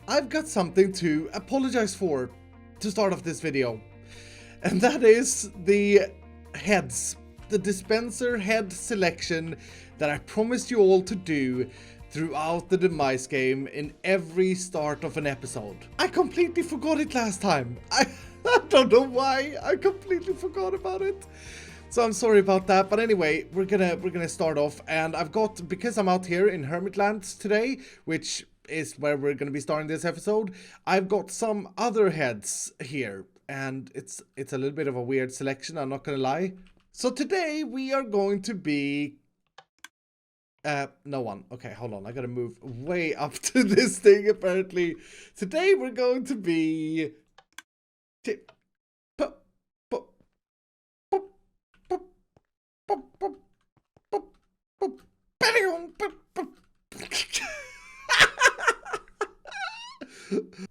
I've got something to apologize for to start off this video. And that is the heads, the dispenser head selection that I promised you all to do throughout the Demise game in every start of an episode. I completely forgot it last time. I don't know why, I completely forgot about it. So I'm sorry about that, but anyway, we're gonna start off, and I've got, because I'm out here in Hermitland today, which is where we're gonna be starting this episode, I've got some other heads here, and it's a little bit of a weird selection, I'm not gonna lie. So today we are going to be no one. Okay, hold on, I gotta move way up to this thing apparently. Today we're going to be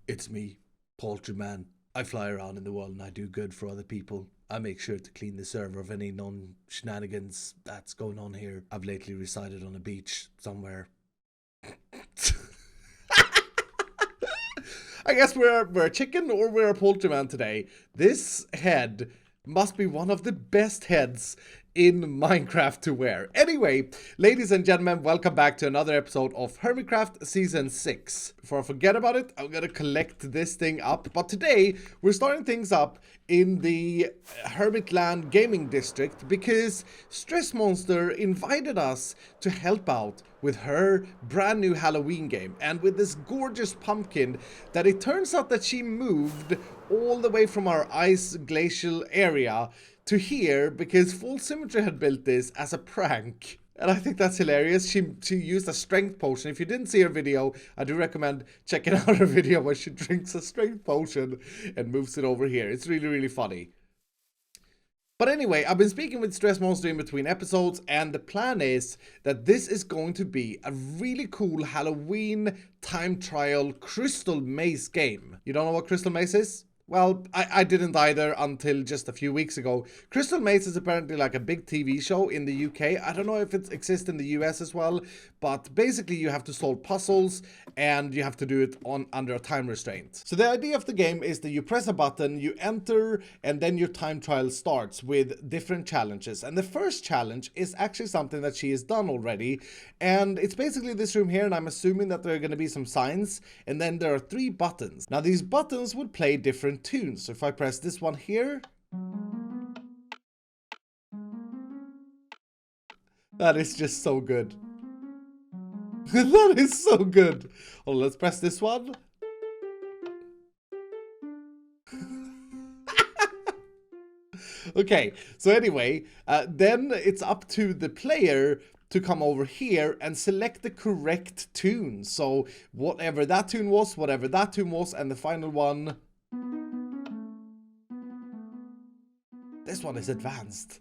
It's me, Poultry Man. I fly around in the world and I do good for other people. I make sure to clean the server of any non-shenanigans that's going on here. I've lately resided on a beach somewhere. I guess we're a chicken or we're a poultry man today. This head must be one of the best heads in Minecraft to wear. Anyway, ladies and gentlemen, welcome back to another episode of Hermitcraft Season 6. Before I forget about it, I'm gonna collect this thing up. But today, we're starting things up in the Hermitland Gaming District because Stressmonster invited us to help out with her brand new Halloween game, and with this gorgeous pumpkin that it turns out that she moved all the way from our ice glacial area to here because Full Symmetry had built this as a prank. And I think that's hilarious. She used a strength potion. If you didn't see her video, I do recommend checking out her video where she drinks a strength potion and moves it over here. It's really, really funny. But anyway, I've been speaking with Stressmonster in between episodes, and the plan is that this is going to be a really cool Halloween time trial Crystal Maze game. You don't know what Crystal Maze is? Well, I didn't either until just a few weeks ago. Crystal Maze is apparently like a big TV show in the UK. I don't know if it exists in the US as well, but basically you have to solve puzzles and you have to do it under a time restraint. So the idea of the game is that you press a button, you enter, and then your time trial starts with different challenges. And the first challenge is actually something that she has done already, and it's basically this room here, and I'm assuming that there are going to be some signs, and then there are 3 buttons. Now these buttons would play different tunes. So if I press this one here, that is just so good. That is so good. Oh, let's press this one. Okay, so anyway, then it's up to the player to come over here and select the correct tune. So whatever that tune was, and the final one. This one is advanced.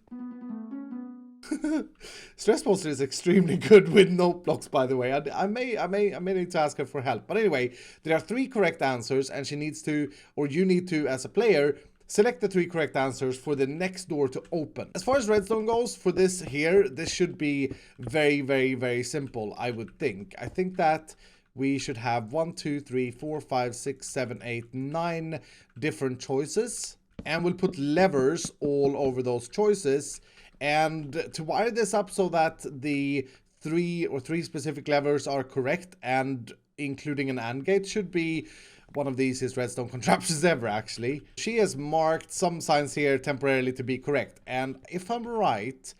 Stressmonster is extremely good with note blocks, by the way. I may need to ask her for help. But anyway, there are 3 correct answers, and she needs to, or you need to, as a player, select the 3 correct answers for the next door to open. As far as redstone goes, for this here, this should be very, very, very simple, I would think. I think that we should have 1, 2, 3, 4, 5, 6, 7, 8, 9 different choices. And we'll put levers all over those choices. And to wire this up so that the 3 specific levers are correct, and including an AND gate, should be one of the easiest redstone contraptions ever, actually. She has marked some signs here temporarily to be correct. And if I'm right,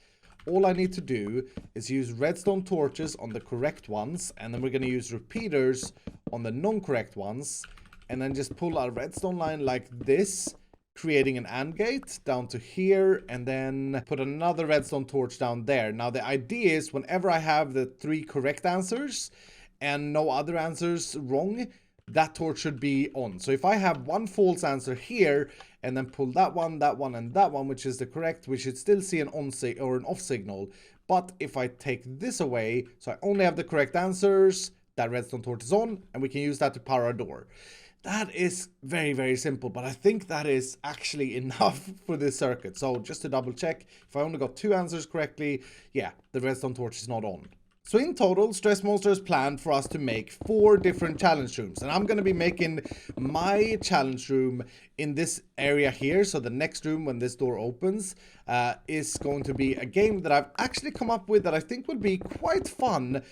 all I need to do is use redstone torches on the correct ones, and then we're going to use repeaters on the non-correct ones, and then just pull a redstone line like this, creating an AND gate down to here, and then put another redstone torch down there. Now the idea is whenever I have the 3 correct answers and no other answers wrong, that torch should be on. So if I have 1 false answer here and then pull that one, and that one, which is the correct, we should still see an on or an off signal. But if I take this away, so I only have the correct answers, that redstone torch is on, and we can use that to power our door. That is very, very simple, but I think that is actually enough for this circuit. So just to double check, if I only got 2 answers correctly, yeah, the redstone torch is not on. So in total, Stressmonsters planned for us to make 4 different challenge rooms. And I'm going to be making my challenge room in this area here. So the next room when this door opens is going to be a game that I've actually come up with that I think will be quite fun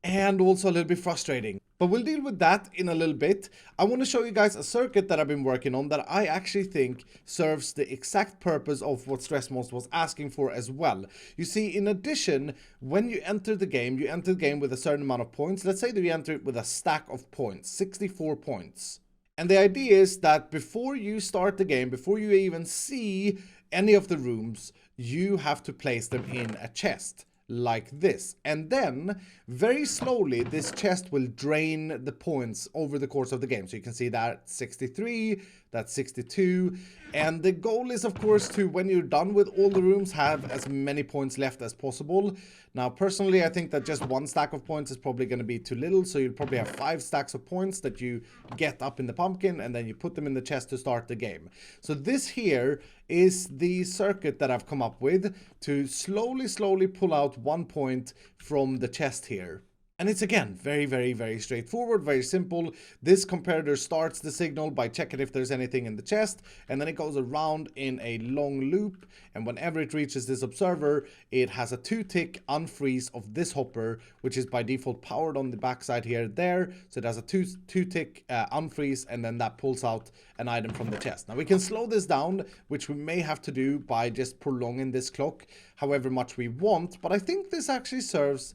and also a little bit frustrating. But we'll deal with that in a little bit. I want to show you guys a circuit that I've been working on that I actually think serves the exact purpose of what Stressmonsters was asking for as well. You see, in addition, when you enter the game, you enter the game with a certain amount of points. Let's say that you enter it with a stack of points, 64 points. And the idea is that before you start the game, before you even see any of the rooms, you have to place them in a chest. Like this, and then very slowly this chest will drain the points over the course of the game. So you can see that 63, that's 62, and the goal is of course to, when you're done with all the rooms, have as many points left as possible. Now personally I think that just 1 stack of points is probably going to be too little, so you'll probably have 5 stacks of points that you get up in the pumpkin, and then you put them in the chest to start the game. So this here is the circuit that I've come up with to slowly pull out 1 point from the chest here. And it's again very straightforward, very simple. This comparator starts the signal by checking if there's anything in the chest, and then it goes around in a long loop, and whenever it reaches this observer, it has a 2-tick unfreeze of this hopper, which is by default powered on the backside here there. So it has a two-tick unfreeze, and then that pulls out an item from the chest. Now we can slow this down, which we may have to do by just prolonging this clock however much we want, but I think this actually serves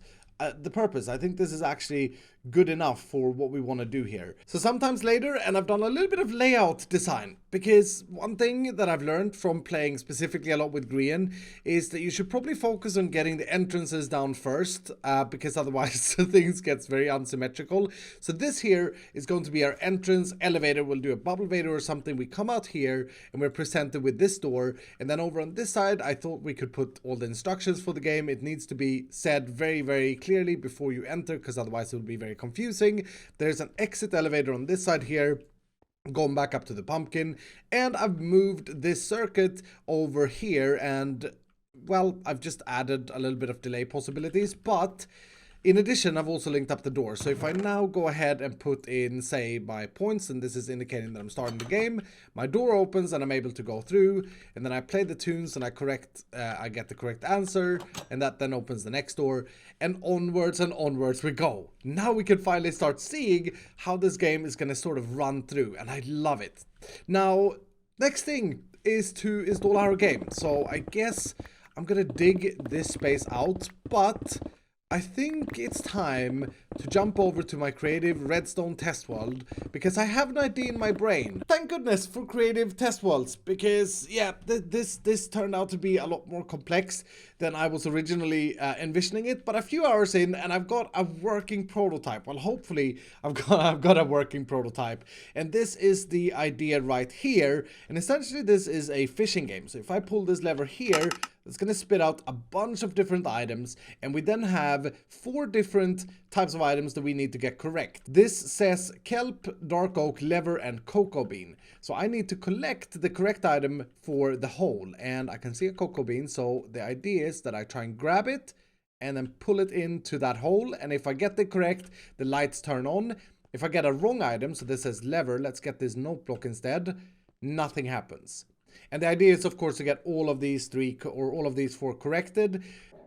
the purpose. I think this is actually good enough for what we want to do here. So sometimes later, and I've done a little bit of layout design, because one thing that I've learned from playing specifically a lot with Grian is that you should probably focus on getting the entrances down first, because otherwise things gets very unsymmetrical. So this here is going to be our entrance elevator. We'll do a bubble elevator or something. We come out here and we're presented with this door, and then over on this side I thought we could put all the instructions for the game. It needs to be said very clearly before you enter, because otherwise it will be very confusing. There's an exit elevator on this side here going back up to the pumpkin, and I've moved this circuit over here, and well, I've just added a little bit of delay possibilities, but in addition, I've also linked up the door. So if I now go ahead and put in, say, my points, and this is indicating that I'm starting the game, my door opens and I'm able to go through, and then I play the tunes and I get the correct answer, and that then opens the next door, and onwards we go. Now we can finally start seeing how this game is going to sort of run through, and I love it. Now, next thing is to install our game. So I guess I'm going to dig this space out, but I think it's time to jump over to my creative redstone test world, because I have an idea in my brain. Thank goodness for creative test worlds, because yeah, this turned out to be a lot more complex than I was originally envisioning it. But a few hours in, and I've got a working prototype. Well, hopefully I've got a working prototype, and this is the idea right here. And essentially this is a fishing game. So if I pull this lever here, it's going to spit out a bunch of different items, and we then have 4 different types of items that we need to get correct. This says kelp, dark oak, lever, and cocoa bean. So I need to collect the correct item for the hole, and I can see a cocoa bean. So the idea is that I try and grab it and then pull it into that hole, and if I get it correct, the lights turn on. If I get a wrong item, so this says lever, let's get this note block instead, nothing happens. And the idea is, of course, to get all of these 4 corrected.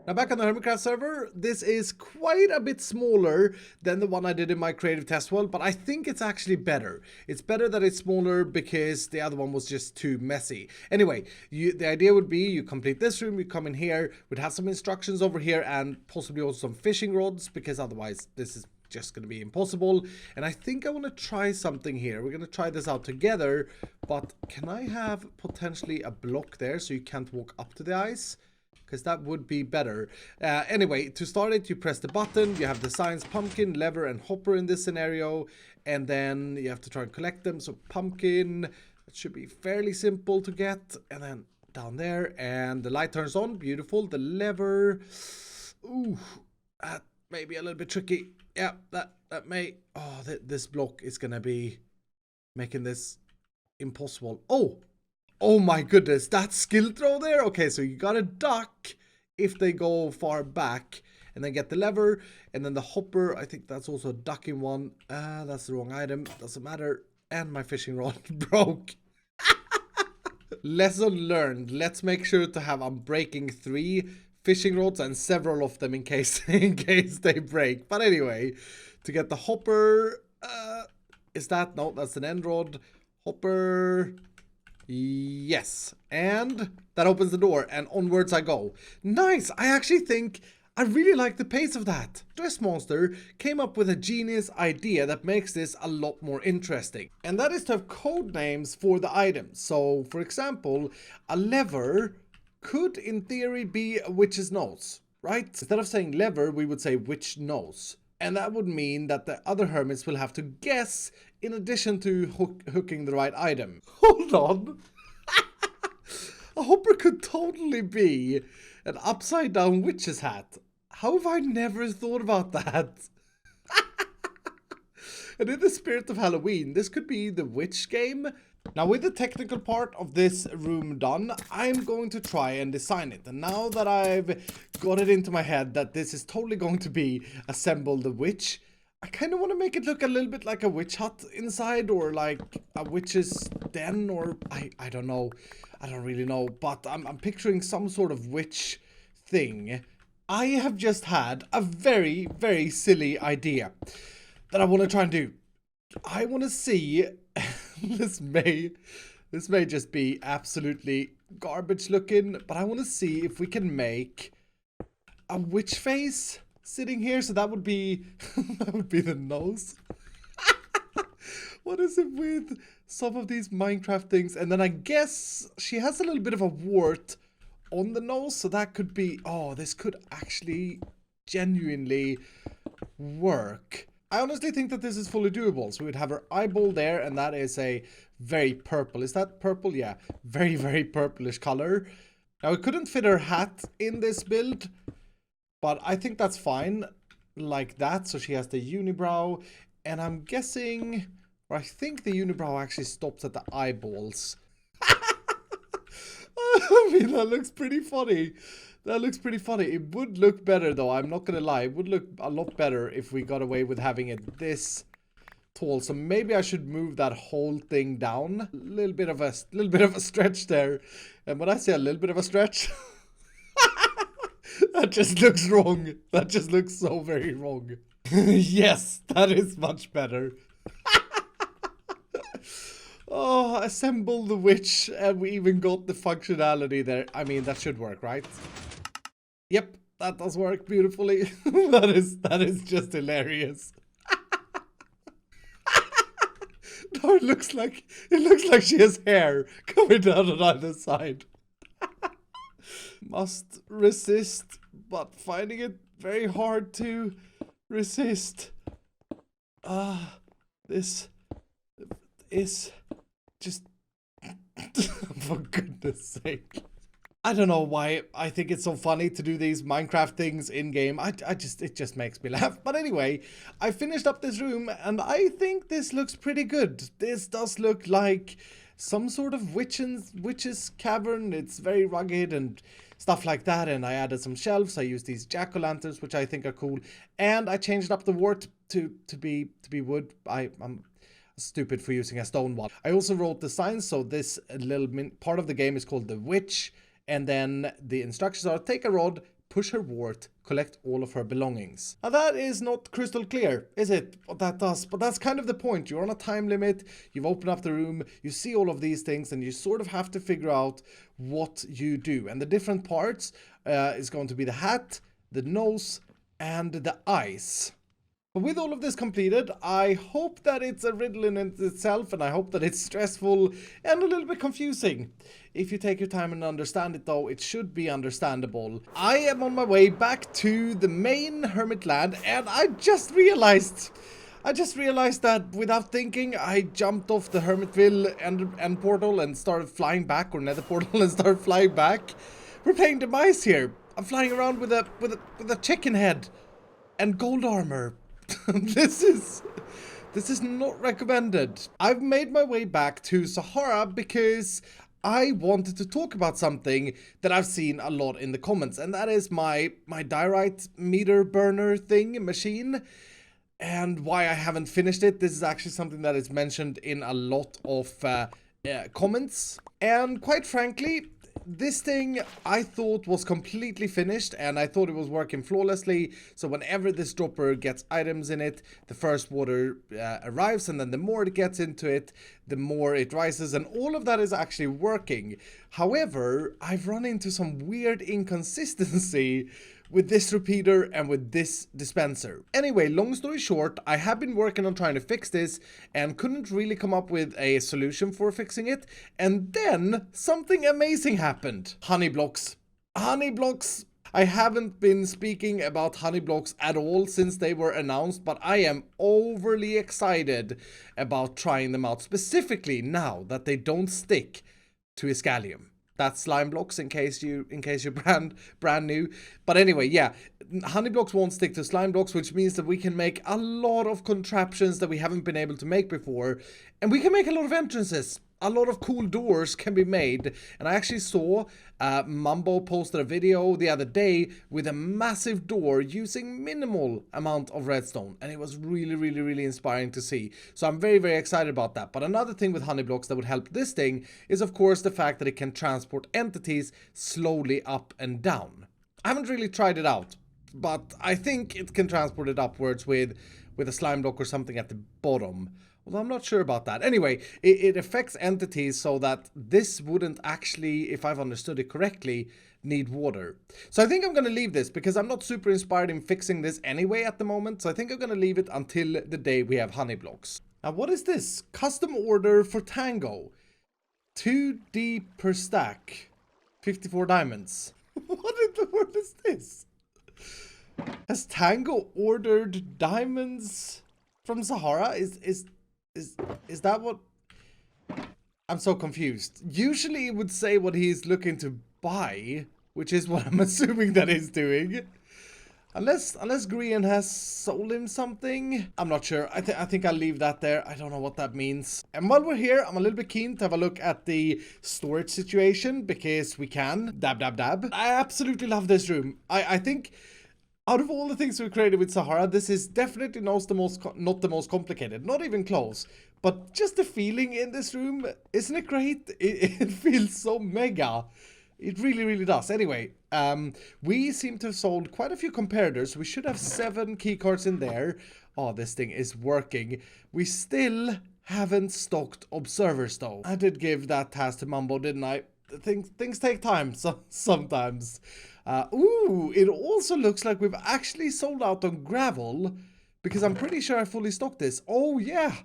Now, back on the Hermitcraft server, this is quite a bit smaller than the one I did in my creative test world, but I think it's actually better. It's better that it's smaller because the other one was just too messy. Anyway, the idea would be you complete this room, you come in here, we'd have some instructions over here, and possibly also some fishing rods, because otherwise this is just going to be impossible. And I think I want to try something here. We're going to try this out together, but can I have potentially a block there so you can't walk up to the ice? Because that would be better. Anyway, to start it, you press the button. You have the signs pumpkin, lever, and hopper in this scenario, and then you have to try and collect them. So pumpkin, that should be fairly simple to get, and then down there, and the light turns on. Beautiful. The lever, ooh, that may be a little bit tricky. Yeah, that may... Oh, this block is going to be making this impossible. Oh my goodness, that skill throw there? Okay, so you gotta duck if they go far back. and then get the lever, and then the hopper. I think that's also a ducking one. That's the wrong item. Doesn't matter. And my fishing rod broke. Lesson learned. Let's make sure to have unbreaking 3 fishing rods and several of them in case they break. But anyway, to get the hopper, is that, no, that's an end rod. Hopper, yes, and that opens the door, and onwards I go. Nice. I actually think I really like the pace of that. Stressmonster came up with a genius idea that makes this a lot more interesting, and that is to have code names for the items. So for example, a lever could in theory be a witch's nose, right? Instead of saying lever, we would say witch nose. And that would mean that the other hermits will have to guess in addition to hooking the right item. Hold on. A hopper could totally be an upside down witch's hat. How have I never thought about that? And in the spirit of Halloween, this could be the witch game. Now with the technical part of this room done, I'm going to try and design it. And now that I've got it into my head that this is totally going to be Assemble the Witch, I kind of want to make it look a little bit like a witch hut inside, or like a witch's den, or I don't know. I don't really know, but I'm picturing some sort of witch thing. I have just had a very, very silly idea that I want to try and do. I want to see... This may just be absolutely garbage looking, but I want to see if we can make a witch face sitting here. So that would be that would be the nose. What is it with some of these Minecraft things? And then I guess she has a little bit of a wart on the nose, so that could be, oh, this could actually genuinely work. I honestly think that this is fully doable. So we'd have her eyeball there, and that is a very purple. Is that purple? Yeah, very, very purplish color. Now, we couldn't fit her hat in this build, but I think that's fine like that. So she has the unibrow, and I'm guessing, or I think the unibrow actually stops at the eyeballs. I mean, that looks pretty funny. That looks pretty funny. It would look better, though. I'm not gonna lie. It would look a lot better if we got away with having it this tall. So maybe I should move that whole thing down. A little bit of a stretch there. And when I say a little bit of a stretch, that just looks wrong. That just looks so very wrong. Yes, that is much better. Oh, assemble the witch, and we even got the functionality there. I mean, that should work, right? Yep, that does work beautifully. That is just hilarious. No, it looks like she has hair coming down on either side. Must resist, but finding it very hard to resist. This is just for goodness sake. I don't know why I think it's so funny to do these Minecraft things in game. It just makes me laugh. But anyway, I finished up this room and I think this looks pretty good. This does look like some sort of witch's cavern. It's very rugged and stuff like that. And I added some shelves. I used these jack-o'-lanterns, which I think are cool. And I changed up the wart to be wood. I'm stupid for using a stone one. I also wrote the signs. So this little part of the game is called the witch. And then the instructions are take a rod, push her wart, collect all of her belongings. Now that is not crystal clear, is it? What that does, but that's kind of the point. You're on a time limit, you've opened up the room, you see all of these things, and you sort of have to figure out what you do. And the different parts is going to be the hat, the nose, and the eyes. But with all of this completed, I hope that it's a riddle in itself, and I hope that it's stressful and a little bit confusing. If you take your time and understand it, though, it should be understandable. I am on my way back to the main hermit land, and I just realized that without thinking, I jumped off the Hermitville end portal and started flying back, or nether portal and started flying back. We're playing demise here. I'm flying around with a chicken head and gold armor. This is not recommended. I've made my way back to Sahara because I wanted to talk about something that I've seen a lot in the comments, and that is my diorite meter burner thing machine, and why I haven't finished it. This is actually something that is mentioned in a lot of comments, and quite frankly, this thing I thought was completely finished, and I thought it was working flawlessly. So whenever this dropper gets items in it, the first water arrives, and then the more it gets into it, the more it rises, and all of that is actually working. However, I've run into some weird inconsistency with this repeater and with this dispenser. Anyway, long story short, I have been working on trying to fix this and couldn't really come up with a solution for fixing it. And then something amazing happened. Honey blocks. Honey blocks. I haven't been speaking about honey blocks at all since they were announced, but I am overly excited about trying them out, specifically now that they don't stick to Iskall. That's slime blocks in case you're brand new. But anyway, yeah, honey blocks won't stick to slime blocks, which means that we can make a lot of contraptions that we haven't been able to make before, and we can make a lot of entrances. A lot of cool doors can be made, and I actually saw Mumbo posted a video the other day with a massive door using minimal amount of redstone, and it was really inspiring to see. So I'm very excited about that. But another thing with honey blocks that would help this thing is of course the fact that it can transport entities slowly up and down. I haven't really tried it out, but I think it can transport it upwards with a slime block or something at the bottom. Well, I'm not sure about that. Anyway, it affects entities so that this wouldn't actually, if I've understood it correctly, need water. So I think I'm going to leave this because I'm not super inspired in fixing this anyway at the moment. So I think I'm going to leave it until the day we have honey blocks. Now, what is this? Custom order for Tango. 2D per stack. 54 diamonds. What in the world is this? Has Tango ordered diamonds from Sahara? Is that what? I'm so confused. Usually it would say what he's looking to buy, which is what I'm assuming that he's doing. Unless Green has sold him something. I'm not sure. I think I'll leave that there. I don't know what that means. And while we're here, I'm a little bit keen to have a look at the storage situation because we can. Dab. I absolutely love this room. I think out of all the things we created with Sahara, this is definitely not the most complicated. Not even close. But just the feeling in this room, isn't it great? It feels so mega. It really does. Anyway, we seem to have sold quite a few comparators. We should have 7 keycards in there. Oh, this thing is working. We still haven't stocked observers though. I did give that task to Mumbo, didn't I? Things take time sometimes. Ooh, it also looks like we've actually sold out on gravel because I'm pretty sure I fully stocked this. Oh yeah.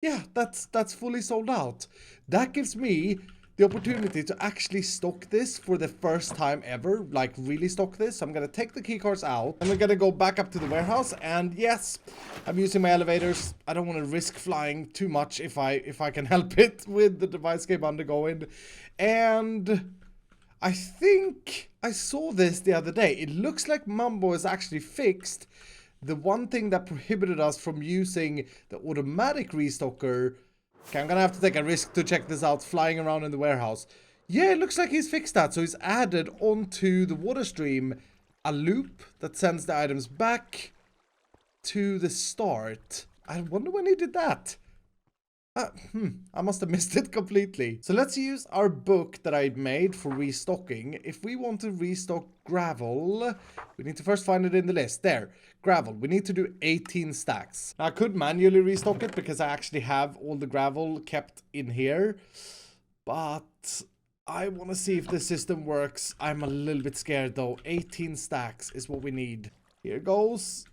Yeah, that's fully sold out. That gives me the opportunity to actually stock this for the first time ever, like really stock this. So I'm gonna take the keycards out and we're gonna go back up to the warehouse. And yes, I'm using my elevators. I don't want to risk flying too much if I can help it with the device game undergoing. And I think I saw this the other day. It looks like Mumbo is actually fixed the one thing that prohibited us from using the automatic restocker. Okay, I'm gonna have to take a risk to check this out flying around in the warehouse. Yeah, it looks like he's fixed that. So he's added onto the water stream a loop that sends the items back to the start. I wonder when he did that. I must have missed it completely. So let's use our book that I made for restocking. If we want to restock gravel, we need to first find it in the list. There, gravel. We need to do 18 stacks. Now, I could manually restock it because I actually have all the gravel kept in here. But I want to see if the system works. I'm a little bit scared though. 18 stacks is what we need. Here goes.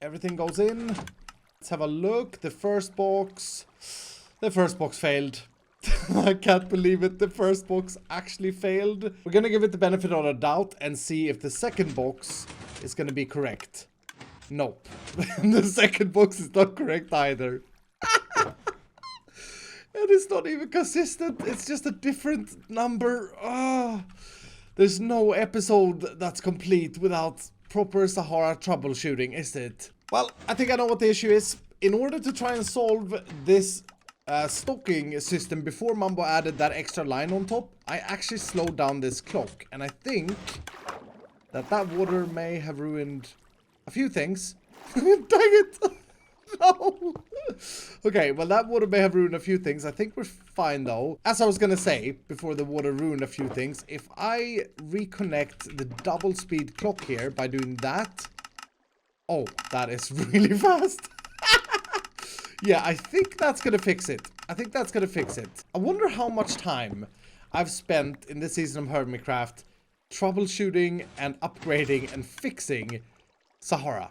Everything goes in. Let's have a look. The first box failed. I can't believe it. The first box actually failed. We're gonna give it the benefit of the doubt and see if the second box is gonna be correct. Nope. The second box is not correct either. And it's not even consistent. It's just a different number. There's no episode that's complete without proper Sahara troubleshooting, is it? Well, I think I know what the issue is. In order to try and solve this stocking system before Mambo added that extra line on top, I actually slowed down this clock, and I think that water may have ruined a few things. Dang it! No! Okay, well that water may have ruined a few things. I think we're fine though. As I was gonna say, before the water ruined a few things, if I reconnect the double speed clock here by doing that... Oh, that is really fast. Yeah, I think that's gonna fix it. I think that's gonna fix it. I wonder how much time I've spent in this season of Hermitcraft troubleshooting and upgrading and fixing Sahara.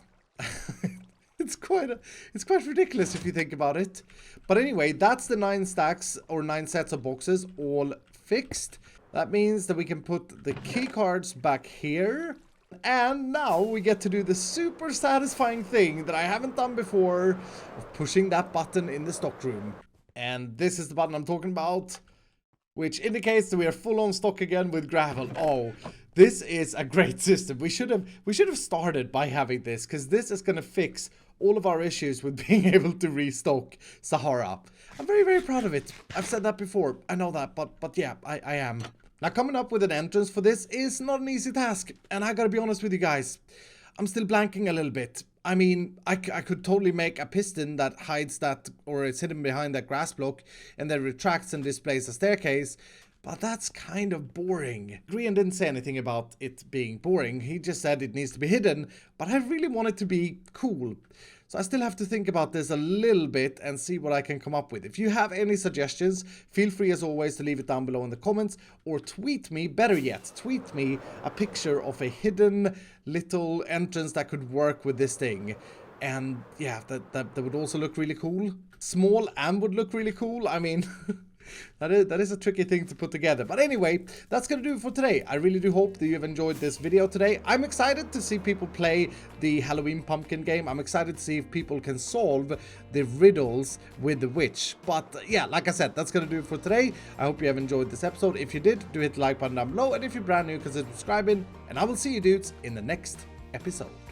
It's quite ridiculous if you think about it. But anyway, that's the 9 stacks or 9 sets of boxes all fixed. That means that we can put the key cards back here. And now we get to do the super satisfying thing that I haven't done before of pushing that button in the stockroom. And this is the button I'm talking about, which indicates that we are full on stock again with gravel. Oh, this is a great system. We should have started by having this, because this is going to fix all of our issues with being able to restock Sahara. I'm very, very proud of it. I've said that before. I know that, but yeah, I am. Now, coming up with an entrance for this is not an easy task, and I gotta be honest with you guys, I'm still blanking a little bit. I mean, I could totally make a piston that hides that, or is hidden behind that grass block, and then retracts and displays a staircase, but that's kind of boring. Grian didn't say anything about it being boring, he just said it needs to be hidden, but I really want it to be cool. So I still have to think about this a little bit and see what I can come up with. If you have any suggestions, feel free as always to leave it down below in the comments, or tweet me, better yet, tweet me a picture of a hidden little entrance that could work with this thing. And yeah, that would also look really cool. Small and would look really cool. I mean... That is a tricky thing to put together. But anyway, that's gonna do it for today. I really do hope that you've enjoyed this video today. I'm excited to see people play the Halloween pumpkin game. I'm excited to see if people can solve the riddles with the witch. But yeah, like I said, that's gonna do it for today. I hope you have enjoyed this episode. If you did, do hit the like button down below. And if you're brand new, consider subscribing. And I will see you dudes in the next episode.